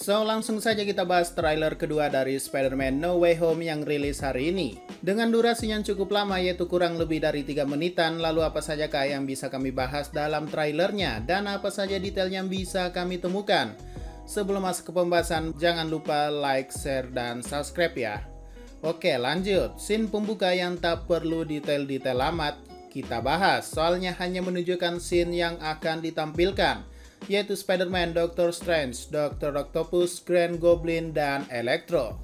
So, langsung saja kita bahas trailer kedua dari Spider-Man No Way Home yang rilis hari ini. Dengan durasi yang cukup lama, yaitu kurang lebih dari 3 menitan, lalu apa sajakah yang bisa kami bahas dalam trailernya, dan apa saja detail yang bisa kami temukan? Sebelum masuk ke pembahasan, jangan lupa like, share, dan subscribe ya. Oke, lanjut. Scene pembuka yang tak perlu detail-detail amat kita bahas, soalnya hanya menunjukkan scene yang akan ditampilkan, yaitu Spider-Man, Doctor Strange, Dr. Octopus, Green Goblin, dan Electro.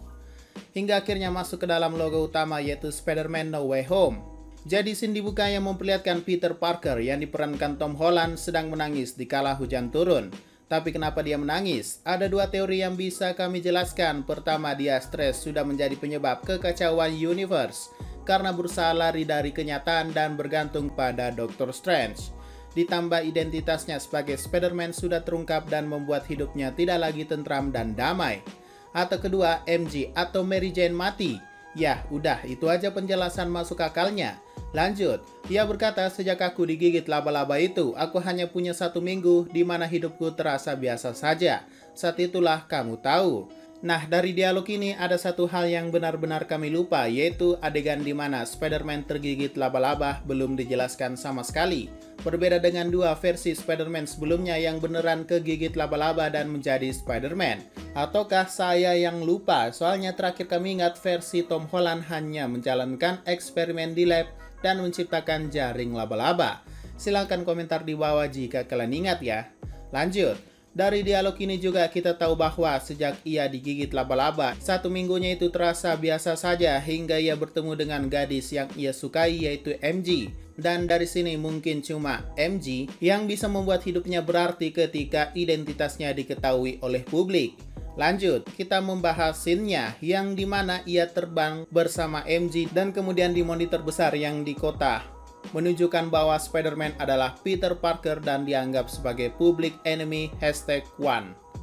Hingga akhirnya masuk ke dalam logo utama, yaitu Spider-Man No Way Home. Jadi scene dibuka yang memperlihatkan Peter Parker yang diperankan Tom Holland sedang menangis dikala hujan turun. Tapi kenapa dia menangis? Ada dua teori yang bisa kami jelaskan. Pertama, dia stres sudah menjadi penyebab kekacauan universe karena berusaha lari dari kenyataan dan bergantung pada Doctor Strange. Ditambah identitasnya sebagai Spider-Man sudah terungkap dan membuat hidupnya tidak lagi tentram dan damai. Atau kedua, MJ atau Mary Jane mati. Ya, udah, itu aja penjelasan masuk akalnya. Lanjut, ia berkata, sejak aku digigit laba-laba itu, aku hanya punya 1 minggu di mana hidupku terasa biasa saja. Saat itulah kamu tahu. Nah, dari dialog ini ada satu hal yang benar-benar kami lupa, yaitu adegan di mana Spider-Man tergigit laba-laba belum dijelaskan sama sekali. Berbeda dengan dua versi Spider-Man sebelumnya yang beneran kegigit laba-laba dan menjadi Spider-Man. Ataukah saya yang lupa? Soalnya terakhir kami ingat versi Tom Holland hanya menjalankan eksperimen di lab dan menciptakan jaring laba-laba. Silahkan komentar di bawah jika kalian ingat ya. Lanjut. Dari dialog ini juga kita tahu bahwa sejak ia digigit laba-laba, 1 minggunya itu terasa biasa saja hingga ia bertemu dengan gadis yang ia sukai, yaitu MJ. Dan dari sini mungkin cuma MJ yang bisa membuat hidupnya berarti ketika identitasnya diketahui oleh publik. Lanjut, kita membahas scene-nya yang dimana ia terbang bersama MJ dan kemudian di monitor besar yang di kota menunjukkan bahwa Spider-Man adalah Peter Parker dan dianggap sebagai public enemy #1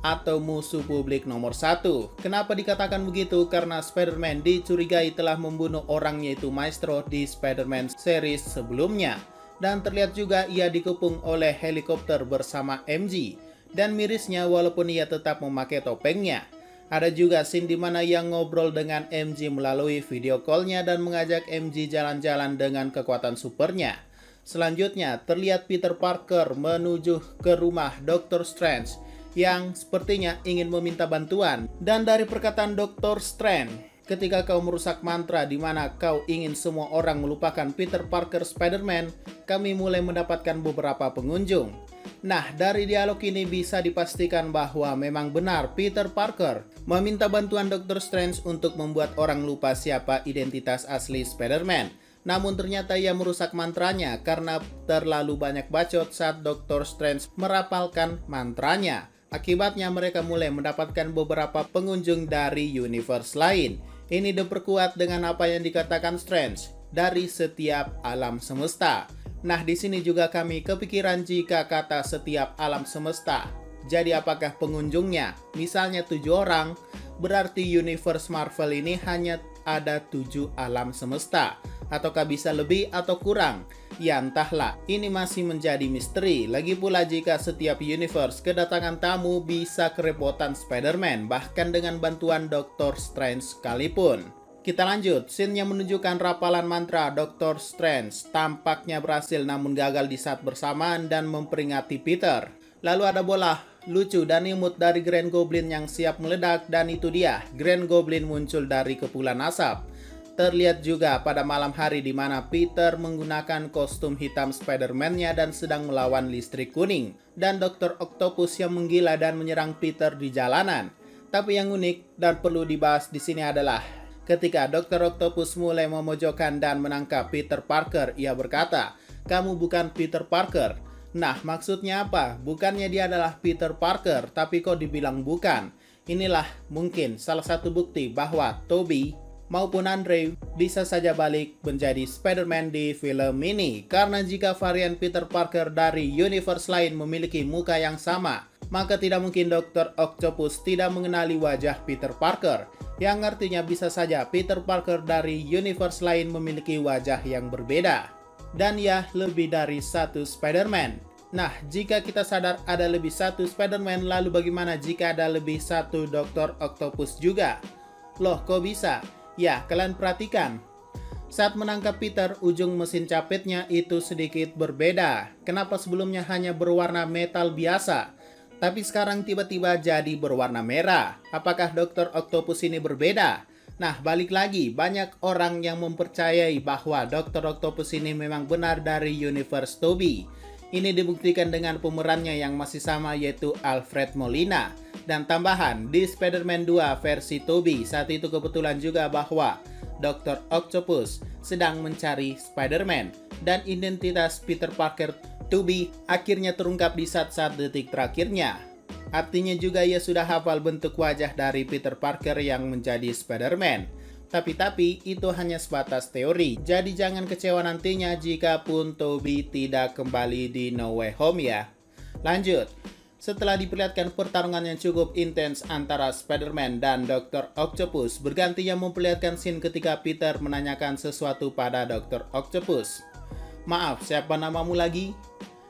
atau musuh publik nomor 1. Kenapa dikatakan begitu? Karena Spider-Man dicurigai telah membunuh orang, yaitu Maestro di Spider-Man series sebelumnya. Dan terlihat juga ia dikepung oleh helikopter bersama MJ. Dan mirisnya walaupun ia tetap memakai topengnya. Ada juga scene di mana ia ngobrol dengan MJ melalui video call-nya dan mengajak MJ jalan-jalan dengan kekuatan supernya. Selanjutnya, terlihat Peter Parker menuju ke rumah Doctor Strange yang sepertinya ingin meminta bantuan. Dan dari perkataan Doctor Strange, ketika kau merusak mantra di mana kau ingin semua orang melupakan Peter Parker Spider-Man, kami mulai mendapatkan beberapa pengunjung. Nah, dari dialog ini bisa dipastikan bahwa memang benar Peter Parker meminta bantuan Doctor Strange untuk membuat orang lupa siapa identitas asli Spider-Man. Namun ternyata ia merusak mantranya karena terlalu banyak bacot saat Doctor Strange merapalkan mantranya. Akibatnya mereka mulai mendapatkan beberapa pengunjung dari universe lain. Ini diperkuat dengan apa yang dikatakan Strange dari setiap alam semesta. Nah, di sini juga kami kepikiran jika kata setiap alam semesta. Jadi apakah pengunjungnya? Misalnya 7 orang, berarti universe Marvel ini hanya ada 7 alam semesta. Ataukah bisa lebih atau kurang? Ya entahlah, ini masih menjadi misteri. Lagi pula jika setiap universe kedatangan tamu bisa kerepotan Spider-Man, bahkan dengan bantuan Doctor Strange sekalipun. Kita lanjut, scene yang menunjukkan rapalan mantra Doctor Strange tampaknya berhasil namun gagal di saat bersamaan dan memperingati Peter. Lalu ada bola lucu dan imut dari Green Goblin yang siap meledak, dan itu dia, Green Goblin muncul dari kepulan asap. Terlihat juga pada malam hari di mana Peter menggunakan kostum hitam Spider-Man-nya dan sedang melawan listrik kuning. Dan Dr. Octopus yang menggila dan menyerang Peter di jalanan. Tapi yang unik dan perlu dibahas di sini adalah ketika Dr. Octopus mulai memojokkan dan menangkap Peter Parker, ia berkata, "Kamu bukan Peter Parker." Nah, maksudnya apa? Bukannya dia adalah Peter Parker, tapi kok dibilang bukan? Inilah mungkin salah satu bukti bahwa Tobey maupun Andre bisa saja balik menjadi Spider-Man di film ini. Karena jika varian Peter Parker dari universe lain memiliki muka yang sama, maka tidak mungkin Dr. Octopus tidak mengenali wajah Peter Parker. Yang artinya bisa saja Peter Parker dari universe lain memiliki wajah yang berbeda. Dan ya, lebih dari satu Spider-Man. Nah, jika kita sadar ada lebih satu Spider-Man, lalu bagaimana jika ada lebih satu Dr. Octopus juga? Loh, kok bisa? Ya, kalian perhatikan. Saat menangkap Peter, ujung mesin capitnya itu sedikit berbeda. Kenapa sebelumnya hanya berwarna metal biasa, tapi sekarang tiba-tiba jadi berwarna merah? Apakah Dr. Octopus ini berbeda? Nah, balik lagi, banyak orang yang mempercayai bahwa Dr. Octopus ini memang benar dari universe Tobey. Ini dibuktikan dengan pemerannya yang masih sama, yaitu Alfred Molina. Dan tambahan, di Spider-Man 2 versi Tobey, saat itu kebetulan juga bahwa Dr. Octopus sedang mencari Spider-Man. Dan identitas Peter Parker Tobey akhirnya terungkap di saat-saat detik terakhirnya. Artinya juga ia sudah hafal bentuk wajah dari Peter Parker yang menjadi Spider-Man. Tapi itu hanya sebatas teori. Jadi jangan kecewa nantinya jika pun Tobey tidak kembali di No Way Home ya. Lanjut. Setelah diperlihatkan pertarungan yang cukup intens antara Spider-Man dan Dr. Octopus, bergantinya memperlihatkan scene ketika Peter menanyakan sesuatu pada Dr. Octopus. "Maaf, siapa namamu lagi?"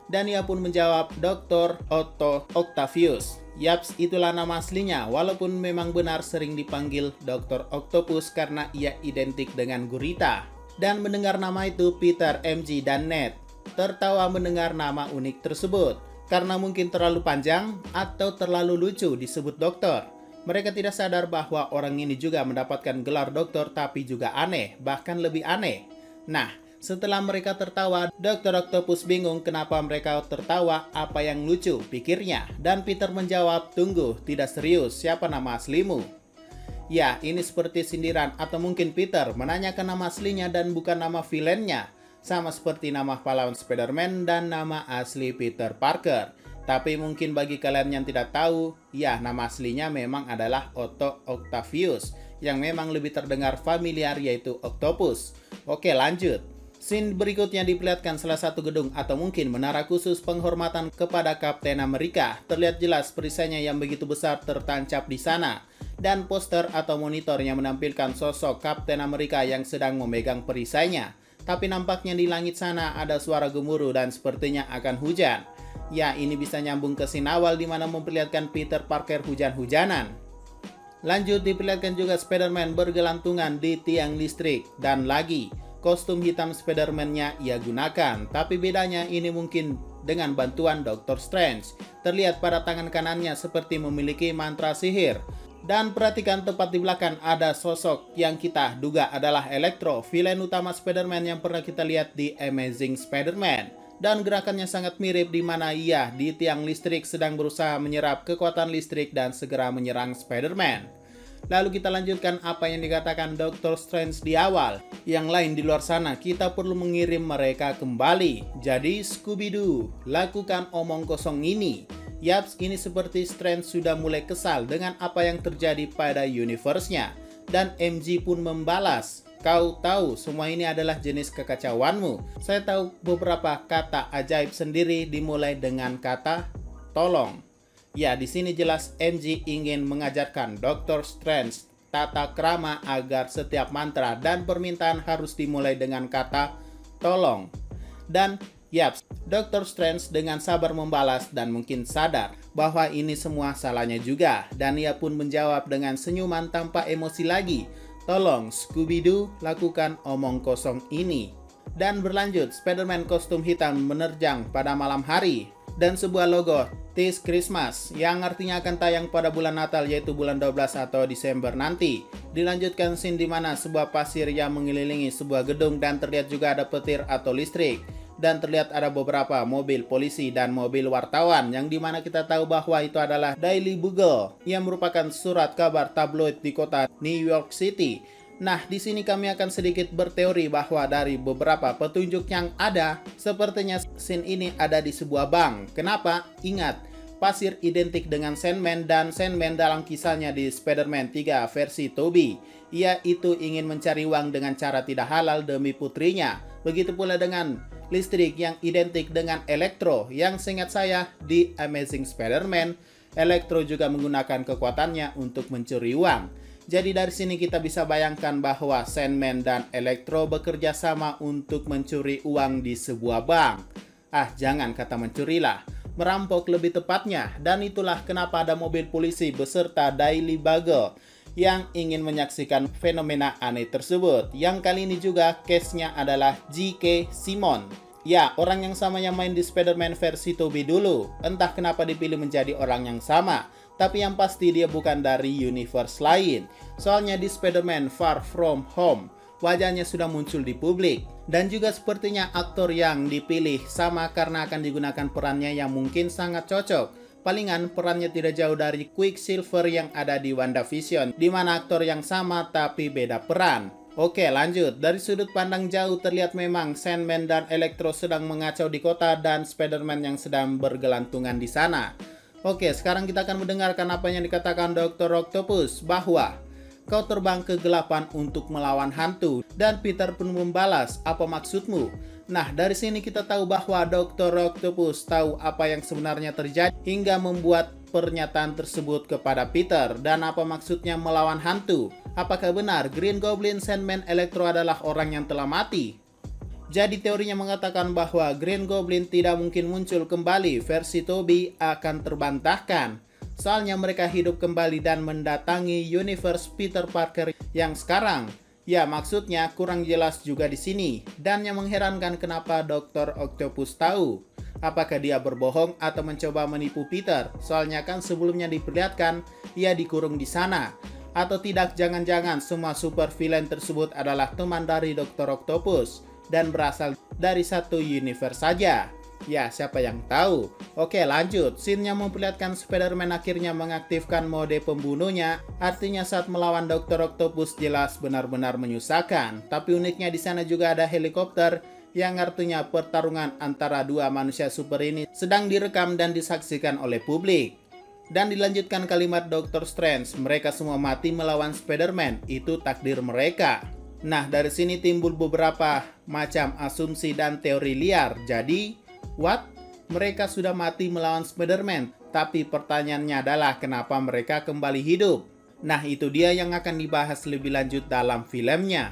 Dan ia pun menjawab, "Dr. Otto Octavius." Yaps, itulah nama aslinya, walaupun memang benar sering dipanggil Dr. Octopus karena ia identik dengan gurita. Dan mendengar nama itu, Peter, MJ, dan Ned tertawa mendengar nama unik tersebut, karena mungkin terlalu panjang atau terlalu lucu disebut dokter. Mereka tidak sadar bahwa orang ini juga mendapatkan gelar dokter tapi juga aneh, bahkan lebih aneh. Nah, setelah mereka tertawa, Dr. Octopus bingung kenapa mereka tertawa, apa yang lucu, pikirnya. Dan Peter menjawab, "Tunggu, tidak serius, siapa nama aslimu?" Ya, ini seperti sindiran, atau mungkin Peter menanyakan nama aslinya dan bukan nama villainnya. Sama seperti nama pahlawan Spider-Man dan nama asli Peter Parker. Tapi mungkin bagi kalian yang tidak tahu, ya nama aslinya memang adalah Otto Octavius, yang memang lebih terdengar familiar yaitu Octopus. Oke, lanjut. Scene berikutnya diperlihatkan salah satu gedung atau mungkin menara khusus penghormatan kepada Kapten Amerika. Terlihat jelas perisainya yang begitu besar tertancap di sana. Dan poster atau monitor yang menampilkan sosok Kapten Amerika yang sedang memegang perisainya. Tapi nampaknya di langit sana ada suara gemuruh dan sepertinya akan hujan. Ya, ini bisa nyambung ke scene awal di mana memperlihatkan Peter Parker hujan-hujanan. Lanjut diperlihatkan juga Spider-Man bergelantungan di tiang listrik. Dan lagi, kostum hitam Spider-Man-nya ia gunakan, tapi bedanya ini mungkin dengan bantuan Dr. Strange. Terlihat pada tangan kanannya seperti memiliki mantra sihir. Dan perhatikan tepat di belakang ada sosok yang kita duga adalah Electro, villain utama Spider-Man yang pernah kita lihat di Amazing Spider-Man. Dan gerakannya sangat mirip di mana ia di tiang listrik sedang berusaha menyerap kekuatan listrik dan segera menyerang Spider-Man. Lalu kita lanjutkan apa yang dikatakan Dr. Strange di awal. Yang lain di luar sana, kita perlu mengirim mereka kembali. Jadi Scooby-Doo, lakukan omong kosong ini. Yaps, ini seperti Strange sudah mulai kesal dengan apa yang terjadi pada universe-nya. Dan MJ pun membalas, "Kau tahu semua ini adalah jenis kekacauanmu. Saya tahu beberapa kata ajaib sendiri dimulai dengan kata tolong." Ya, di sini jelas MJ ingin mengajarkan Dr. Strange tata krama agar setiap mantra dan permintaan harus dimulai dengan kata tolong. Dan yaps, Dr. Strange dengan sabar membalas dan mungkin sadar bahwa ini semua salahnya juga. Dan ia pun menjawab dengan senyuman tanpa emosi lagi, "Tolong Scooby-Doo, lakukan omong kosong ini." Dan berlanjut, Spider-Man kostum hitam menerjang pada malam hari. Dan sebuah logo This Christmas yang artinya akan tayang pada bulan Natal yaitu bulan 12 atau Desember nanti. Dilanjutkan scene di mana sebuah pasir yang mengelilingi sebuah gedung dan terlihat juga ada petir atau listrik. Dan terlihat ada beberapa mobil polisi dan mobil wartawan yang dimana kita tahu bahwa itu adalah Daily Bugle yang merupakan surat kabar tabloid di kota New York City. Nah, di sini kami akan sedikit berteori bahwa dari beberapa petunjuk yang ada, sepertinya scene ini ada di sebuah bank. Kenapa? Ingat, pasir identik dengan Sandman dan Sandman dalam kisahnya di Spider-Man 3 versi Tobey. Ia itu ingin mencari uang dengan cara tidak halal demi putrinya. Begitu pula dengan listrik yang identik dengan Electro, yang seingat saya di Amazing Spider-Man, Electro juga menggunakan kekuatannya untuk mencuri uang. Jadi dari sini kita bisa bayangkan bahwa Sandman dan Electro bekerja sama untuk mencuri uang di sebuah bank. Ah, jangan kata mencurilah, merampok lebih tepatnya, dan itulah kenapa ada mobil polisi beserta Daily Bugle yang ingin menyaksikan fenomena aneh tersebut. Yang kali ini juga case-nya adalah J.K. Simmons. Ya, orang yang sama yang main di Spider-Man versi Tobey dulu. Entah kenapa dipilih menjadi orang yang sama, tapi yang pasti dia bukan dari universe lain. Soalnya di Spider-Man Far From Home, wajahnya sudah muncul di publik. Dan juga sepertinya aktor yang dipilih sama karena akan digunakan perannya yang mungkin sangat cocok. Palingan perannya tidak jauh dari Quicksilver yang ada di WandaVision, di mana aktor yang sama tapi beda peran. Oke, lanjut. Dari sudut pandang jauh terlihat memang Sandman dan Electro sedang mengacau di kota dan Spider-Man yang sedang bergelantungan di sana. Oke, sekarang kita akan mendengarkan apa yang dikatakan Dr. Octopus, bahwa kau terbang ke kegelapan untuk melawan hantu, dan Peter pun membalas, apa maksudmu? Nah, dari sini kita tahu bahwa Dr. Octopus tahu apa yang sebenarnya terjadi hingga membuat pernyataan tersebut kepada Peter. Dan apa maksudnya melawan hantu? Apakah benar Green Goblin, Sandman, Electro adalah orang yang telah mati? Jadi teorinya mengatakan bahwa Green Goblin tidak mungkin muncul kembali, versi Tobey akan terbantahkan. Soalnya mereka hidup kembali dan mendatangi universe Peter Parker yang sekarang. Ya, maksudnya kurang jelas juga di sini. Dan yang mengherankan kenapa Dr. Octopus tahu. Apakah dia berbohong atau mencoba menipu Peter? Soalnya kan sebelumnya diperlihatkan ia dikurung di sana. Atau tidak, jangan-jangan semua super villain tersebut adalah teman dari Dr. Octopus dan berasal dari satu universe saja. Ya, siapa yang tahu? Oke, lanjut. Scene-nya memperlihatkan Spider-Man akhirnya mengaktifkan mode pembunuhnya. Artinya saat melawan Dr. Octopus jelas benar-benar menyusahkan. Tapi uniknya di sana juga ada helikopter yang artinya pertarungan antara dua manusia super ini sedang direkam dan disaksikan oleh publik. Dan dilanjutkan kalimat Dr. Strange, mereka semua mati melawan Spider-Man, itu takdir mereka. Nah, dari sini timbul beberapa macam asumsi dan teori liar. Jadi, what? Mereka sudah mati melawan Spider-Man, tapi pertanyaannya adalah kenapa mereka kembali hidup? Nah, itu dia yang akan dibahas lebih lanjut dalam filmnya.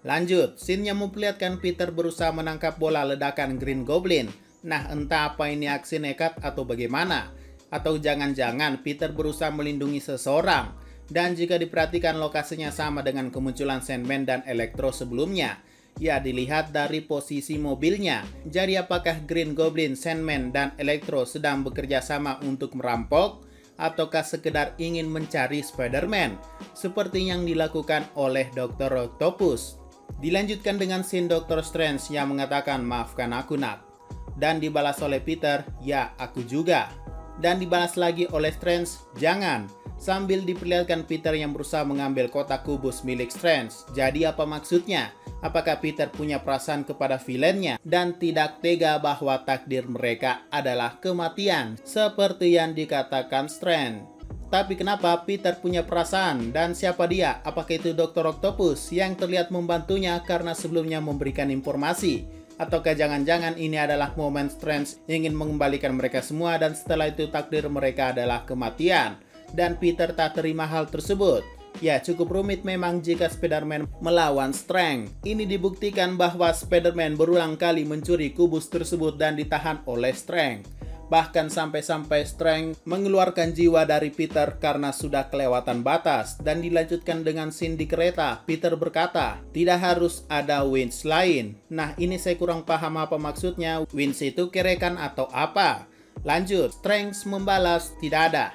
Lanjut, scene-nya memperlihatkan Peter berusaha menangkap bola ledakan Green Goblin. Nah, entah apa ini aksi nekat atau bagaimana. Atau jangan-jangan Peter berusaha melindungi seseorang. Dan jika diperhatikan lokasinya sama dengan kemunculan Sandman dan Electro sebelumnya. Ya, dilihat dari posisi mobilnya. Jadi apakah Green Goblin, Sandman, dan Electro sedang bekerja sama untuk merampok? Ataukah sekedar ingin mencari Spider-Man? Seperti yang dilakukan oleh Dr. Octopus. Dilanjutkan dengan scene Dr. Strange yang mengatakan maafkan aku nak. Dan dibalas oleh Peter, ya aku juga. Dan dibalas lagi oleh Strange, jangan. Sambil diperlihatkan Peter yang berusaha mengambil kotak kubus milik Strange. Jadi apa maksudnya? Apakah Peter punya perasaan kepada villainnya dan tidak tega bahwa takdir mereka adalah kematian seperti yang dikatakan Strange? Tapi kenapa Peter punya perasaan dan siapa dia? Apakah itu Dr. Octopus yang terlihat membantunya karena sebelumnya memberikan informasi? Ataukah jangan-jangan ini adalah momen Strange ingin mengembalikan mereka semua dan setelah itu takdir mereka adalah kematian? Dan Peter tak terima hal tersebut. Ya, cukup rumit memang jika Spider-Man melawan Strange. Ini dibuktikan bahwa Spider-Man berulang kali mencuri kubus tersebut dan ditahan oleh Strange. Bahkan sampai-sampai Strange mengeluarkan jiwa dari Peter karena sudah kelewatan batas. Dan dilanjutkan dengan scene di kereta. Peter berkata, tidak harus ada winch lain. Nah, ini saya kurang paham apa maksudnya. Winch itu kerekan atau apa? Lanjut, Strange membalas, tidak ada.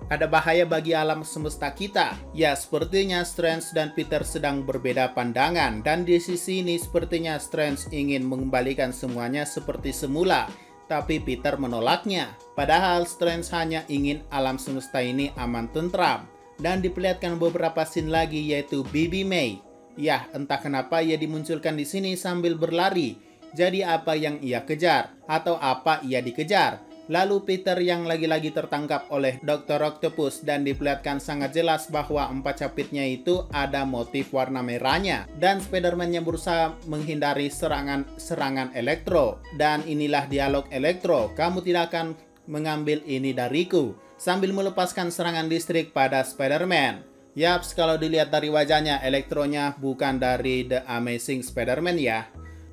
Ada bahaya bagi alam semesta kita. Ya, sepertinya Strange dan Peter sedang berbeda pandangan. Dan di sisi ini sepertinya Strange ingin mengembalikan semuanya seperti semula. Tapi Peter menolaknya. Padahal Strange hanya ingin alam semesta ini aman tentram. Dan diperlihatkan beberapa scene lagi yaitu Baby May. Ya, entah kenapa ia dimunculkan di sini sambil berlari. Jadi apa yang ia kejar? Atau apa ia dikejar? Lalu Peter yang lagi-lagi tertangkap oleh Dr. Octopus dan diperlihatkan sangat jelas bahwa empat capitnya itu ada motif warna merahnya. Dan Spider-Man yang berusaha menghindari serangan Electro. Dan inilah dialog Electro, kamu tidak akan mengambil ini dariku. Sambil melepaskan serangan listrik pada Spider-Man. Yaps, kalau dilihat dari wajahnya, Electronya bukan dari The Amazing Spider-Man ya.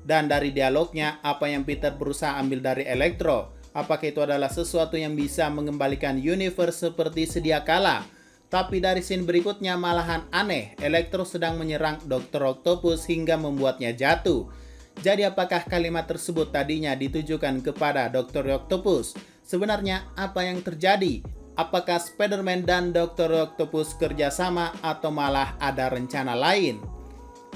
Dan dari dialognya, apa yang Peter berusaha ambil dari Electro? Apakah itu adalah sesuatu yang bisa mengembalikan universe seperti sedia kala? Tapi dari scene berikutnya malahan aneh, Electro sedang menyerang Dr. Octopus hingga membuatnya jatuh. Jadi apakah kalimat tersebut tadinya ditujukan kepada Dr. Octopus? Sebenarnya apa yang terjadi? Apakah Spider-Man dan Dr. Octopus kerjasama atau malah ada rencana lain?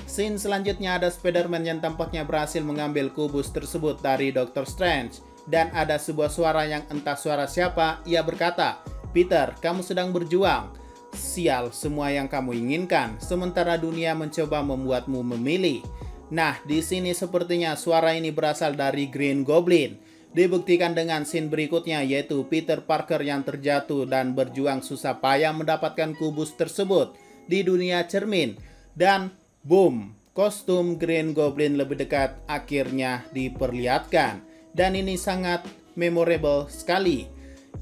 Scene selanjutnya ada Spider-Man yang tampaknya berhasil mengambil kubus tersebut dari Dr. Strange. Dan ada sebuah suara yang entah suara siapa, ia berkata, "Peter, kamu sedang berjuang. Sial semua yang kamu inginkan, sementara dunia mencoba membuatmu memilih." Nah, di sini sepertinya suara ini berasal dari Green Goblin. Dibuktikan dengan scene berikutnya, yaitu Peter Parker yang terjatuh dan berjuang susah payah mendapatkan kubus tersebut di dunia cermin. Dan boom, kostum Green Goblin lebih dekat akhirnya diperlihatkan. Dan ini sangat memorable sekali.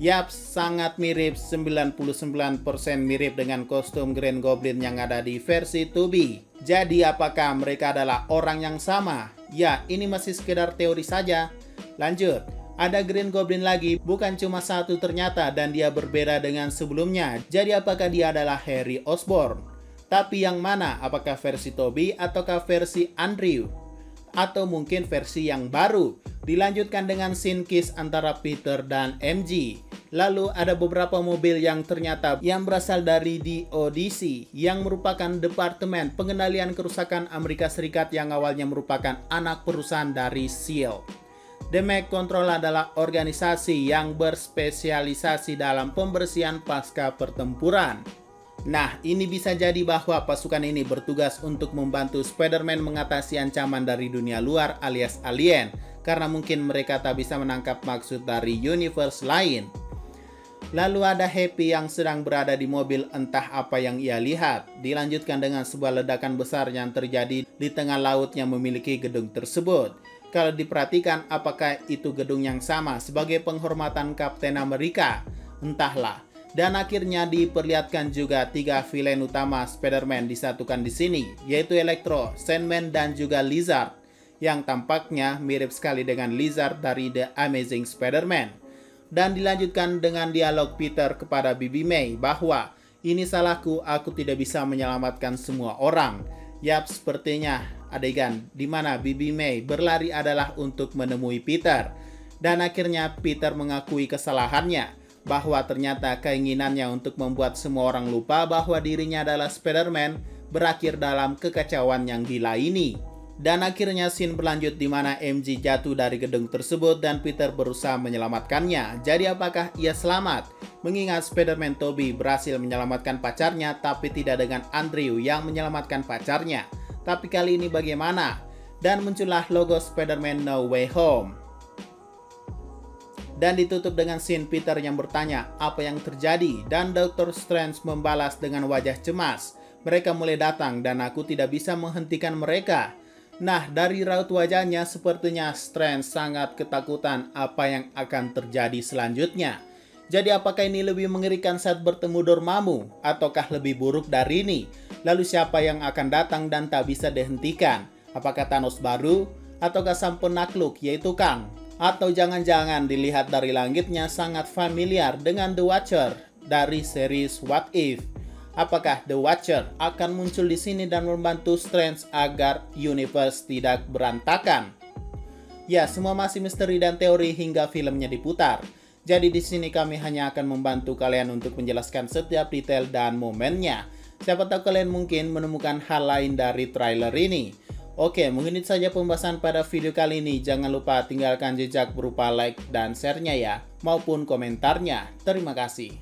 Yap, sangat mirip, 99% mirip dengan kostum Green Goblin yang ada di versi Tobey. Jadi apakah mereka adalah orang yang sama? Ya, ini masih sekedar teori saja. Lanjut, ada Green Goblin lagi, bukan cuma satu ternyata, dan dia berbeda dengan sebelumnya. Jadi apakah dia adalah Harry Osborn? Tapi yang mana? Apakah versi Tobey ataukah versi Andrew? Atau mungkin versi yang baru? Dilanjutkan dengan scene kiss antara Peter dan MJ. Lalu ada beberapa mobil yang ternyata yang berasal dari The Odyssey, yang merupakan Departemen Pengendalian Kerusakan Amerika Serikat yang awalnya merupakan anak perusahaan dari SEAL. Damage Control adalah organisasi yang berspesialisasi dalam pembersihan pasca pertempuran. Nah, ini bisa jadi bahwa pasukan ini bertugas untuk membantu Spider-Man mengatasi ancaman dari dunia luar alias alien, karena mungkin mereka tak bisa menangkap maksud dari universe lain. Lalu ada Happy yang sedang berada di mobil, entah apa yang ia lihat. Dilanjutkan dengan sebuah ledakan besar yang terjadi di tengah laut yang memiliki gedung tersebut. Kalau diperhatikan, apakah itu gedung yang sama sebagai penghormatan Kapten Amerika? Entahlah. Dan akhirnya diperlihatkan juga 3 villain utama Spider-Man disatukan di sini, yaitu Electro, Sandman, dan juga Lizard, yang tampaknya mirip sekali dengan Lizard dari The Amazing Spider-Man. Dan dilanjutkan dengan dialog Peter kepada Bibi May bahwa, "Ini salahku, aku tidak bisa menyelamatkan semua orang." Yap, sepertinya adegan di mana Bibi May berlari adalah untuk menemui Peter. Dan akhirnya Peter mengakui kesalahannya, bahwa ternyata keinginannya untuk membuat semua orang lupa bahwa dirinya adalah Spider-Man berakhir dalam kekacauan yang gila ini. Dan akhirnya scene berlanjut di mana MJ jatuh dari gedung tersebut dan Peter berusaha menyelamatkannya. Jadi apakah ia selamat? Mengingat Spider-Man Tobey berhasil menyelamatkan pacarnya, tapi tidak dengan Andrew yang menyelamatkan pacarnya. Tapi kali ini bagaimana? Dan muncullah logo Spider-Man No Way Home. Dan ditutup dengan scene Peter yang bertanya apa yang terjadi, dan Dr. Strange membalas dengan wajah cemas. "Mereka mulai datang dan aku tidak bisa menghentikan mereka." Nah, dari raut wajahnya sepertinya Strange sangat ketakutan apa yang akan terjadi selanjutnya. Jadi apakah ini lebih mengerikan saat bertemu Dormammu, ataukah lebih buruk dari ini? Lalu siapa yang akan datang dan tak bisa dihentikan? Apakah Thanos baru, ataukah sang penakluk yaitu Kang? Atau jangan-jangan dilihat dari langitnya sangat familiar dengan The Watcher dari series What If? Apakah The Watcher akan muncul di sini dan membantu Strange agar universe tidak berantakan? Ya, semua masih misteri dan teori hingga filmnya diputar. Jadi di sini kami hanya akan membantu kalian untuk menjelaskan setiap detail dan momennya. Siapa tahu kalian mungkin menemukan hal lain dari trailer ini. Oke, mungkin itu saja pembahasan pada video kali ini. Jangan lupa tinggalkan jejak berupa like dan share-nya ya, maupun komentarnya. Terima kasih.